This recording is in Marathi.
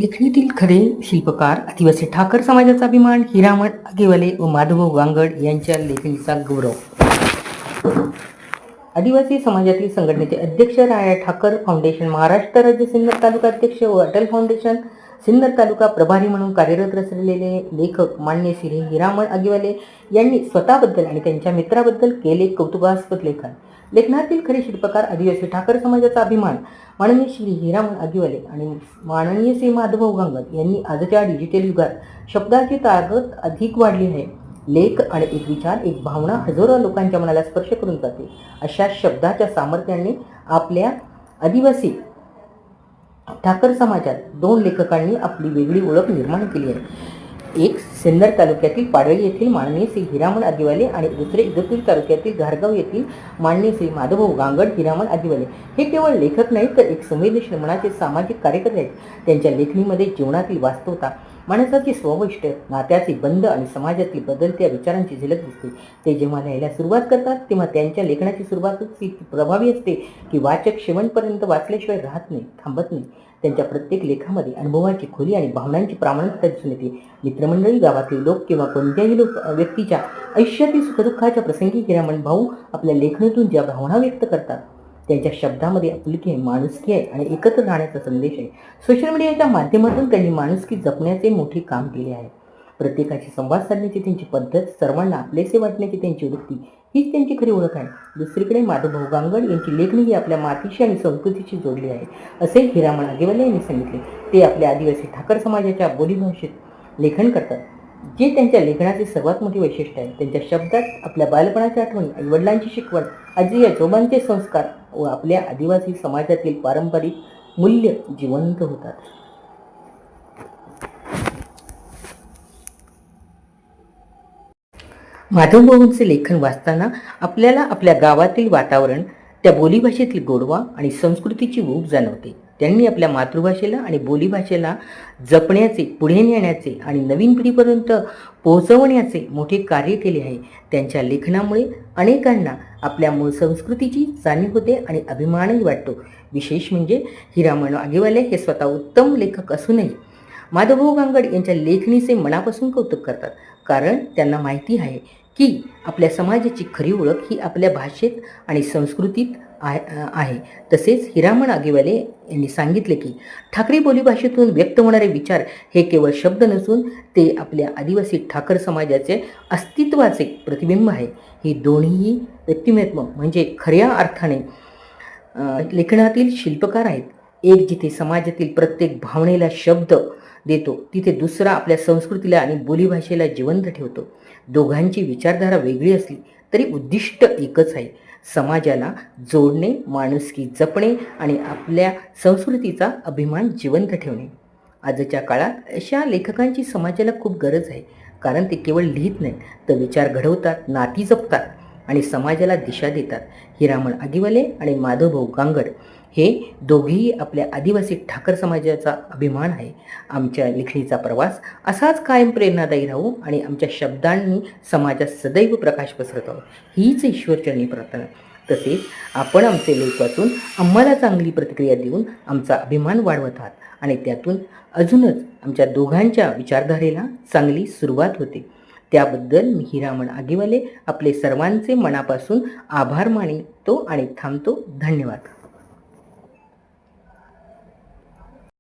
लेखणीतील खरे शिल्पकार आदिवासी ठाकर समाजाचा अभिमान हिरामण आगेवाले व माधवभाऊ गांगड यांच्या लेखणीचा गौरव. आदिवासी समाजातील संघटनेचे अध्यक्ष, राया ठाकर फाउंडेशन महाराष्ट्र राज्य सिन्नर तालुका अध्यक्ष व अटल फाउंडेशन सिन्नर तालुका प्रभारी म्हणून कार्यरत असलेले लेखक मान्य श्री हिरामण आगेवाले यांनी स्वतःबद्दल आणि त्यांच्या मित्राबद्दल केले कौतुकास्पद लेखन. लेखनातील खरे शिल्पकार आदिवासी ठाकर समाजाचा अभिमान माननीय श्री हिरामण आगेवाले आणि माननीय श्री माधवभाऊ गांगड यांनी आजच्या डिजिटल युगात शब्दाची ताकद अधिक वाढली आहे. लेख आणि एक विचार, एक भावना हजारो लोकांच्या मनाला स्पर्श करून जाते. अशा शब्दाच्या सामर्थ्याने आपल्या आदिवासी ठाकर समाजात दोन लेखकांनी आपली वेगळी ओळख निर्माण केली आहे. एक सिन्नर तालुक्यातील पाडळी येथील माननीय श्री हिरामण आगेवाले आणि दुसरे इगतपुरी तालुक्यातील घारगाव येथील माननीय श्री माधवभाऊ गांगड हिरामण आगेवाले. हे केवळ लेखक नाहीत तर एक संवेदनशील मनाचे सामाजिक कार्यकर्ते आहेत. त्यांच्या लेखणीमध्ये जीवनातील वास्तवता, माणसाची स्ववैशिष्ट्य, नात्याचे बंध आणि समाजातील बदलत्या विचारांची झलक दिसते. ते जेव्हा लिहायला सुरुवात करतात तेव्हा त्यांच्या लेखनाची सुरुवात इतकी प्रभावी असते की वाचक शेवटपर्यंत वाचल्याशिवाय राहत नाही, थांबत नाही. त्यांच्या प्रत्येक लेखामध्ये अनुभवाची खोली आणि भावनांची प्रामाणिकता दिसून येते. मित्रमंडळी, गावातील लोक किंवा कोणत्याही व्यक्तीच्या आयुष्यातील सुखदुःखाच्या प्रसंगी हिरामण भाऊ आपल्या लेखनातून ज्या भावना व्यक्त करतात त्यांच्या शब्दामध्ये आपुलकी आहे, माणुसकी आहे आणि एकत्र राहण्याचा संदेश आहे. सोशल मीडियाच्या माध्यमातून त्यांनी माणुसकी जपण्याचे मोठे काम केले आहे. प्रत्येकाशी संवाद साधण्याची त्यांची पद्धत, सर्वांना आपलेसे वाटण्याची त्यांची वृत्ती हीच त्यांची खरी ओळख आहे. दुसरीकडे माधवभाऊ गांगड यांची लेखणी ही आपल्या मातीशी आणि संस्कृतीशी जोडली आहे, असे हिरामण आगेवाले यांनी सांगितले. ते आपल्या आदिवासी ठाकर समाजाच्या बोलीभाषेत लेखन करतात, जे त्यांच्या लेखनाचे सर्वात मोठे वैशिष्ट्य आहे. त्यांच्या शब्दात आपल्या बालपणाच्या आठवणी, आईवडिलांची शिकवण, आजी आजोबांचे संस्कार व आपल्या आदिवासी समाजातील पारंपरिक मूल्य जिवंत होतात. माधवभाऊंचे लेखन वाचताना आपल्याला आपल्या गावातील वातावरण, त्या बोलीभाषेतील गोडवा आणि संस्कृतीची ऊब जाणवते. त्यांनी आपल्या मातृभाषेला आणि बोलीभाषेला जपण्याचे, पुढे नेण्याचे आणि नवीन पिढीपर्यंत पोहोचवण्याचे मोठे कार्य केले आहे. त्यांच्या लेखनामुळे अनेकांना आपल्या मूळ संस्कृतीची जाणीव होते आणि अभिमानही वाटतो. विशेष म्हणजे हिरामण आगेवाले हे स्वतः उत्तम लेखक असूनही माधवभाऊ गांगड यांच्या लेखणीचे मनापासून कौतुक करतात. कारण त्यांना माहिती आहे की आपल्या समाजाची खरी ओळख ही आपल्या भाषेत आणि संस्कृतीत आहे. तसेच हिरामण आगेवाले यांनी सांगितले की ठाकरी बोलीभाषेतून व्यक्त होणारे विचार हे केवळ शब्द नसून ते आपल्या आदिवासी ठाकर समाजाचे अस्तित्वाचे प्रतिबिंब आहे. ही दोन्ही व्यक्तिमत्व म्हणजे खऱ्या अर्थाने लेखनातील शिल्पकार आहेत. एक जिथे समाजातील प्रत्येक भावनेला शब्द देतो, तिथे दुसरा आपल्या संस्कृतीला आणि बोलीभाषेला जिवंत ठेवतो. दोघांची विचारधारा वेगळी असली तरी उद्दिष्ट एकच आहे, समाजाला जोडणे, माणुसकी जपणे आणि आपल्या संस्कृतीचा अभिमान जिवंत ठेवणे. आजच्या काळात अशा लेखकांची समाजाला खूप गरज आहे. कारण ते केवळ लिहित नाहीत तर विचार घडवतात, नाती जपतात आणि समाजाला दिशा देतात. हिरामण आगेवाले आणि माधवभाऊ गांगड हे दोघेही आपल्या आदिवासी ठाकर समाजाचा अभिमान आहे. आमच्या लेखणीचा प्रवास असाच कायम प्रेरणादायी राहू आणि आमच्या शब्दांनी समाजात सदैव प्रकाश पसरत आहोत, हीच ईश्वरचरणी प्रार्थना. तसेच आपण आमचे लेख वाचून आम्हाला चांगली प्रतिक्रिया देऊन आमचा अभिमान वाढवत आहात आणि त्यातून अजूनच आमच्या दोघांच्या विचारधारेला चांगली सुरुवात होते. त्याबद्दल मी हिरामण आगेवाले आपले सर्वांचे मनापासून आभार मानितो आणि थांबतो. धन्यवाद.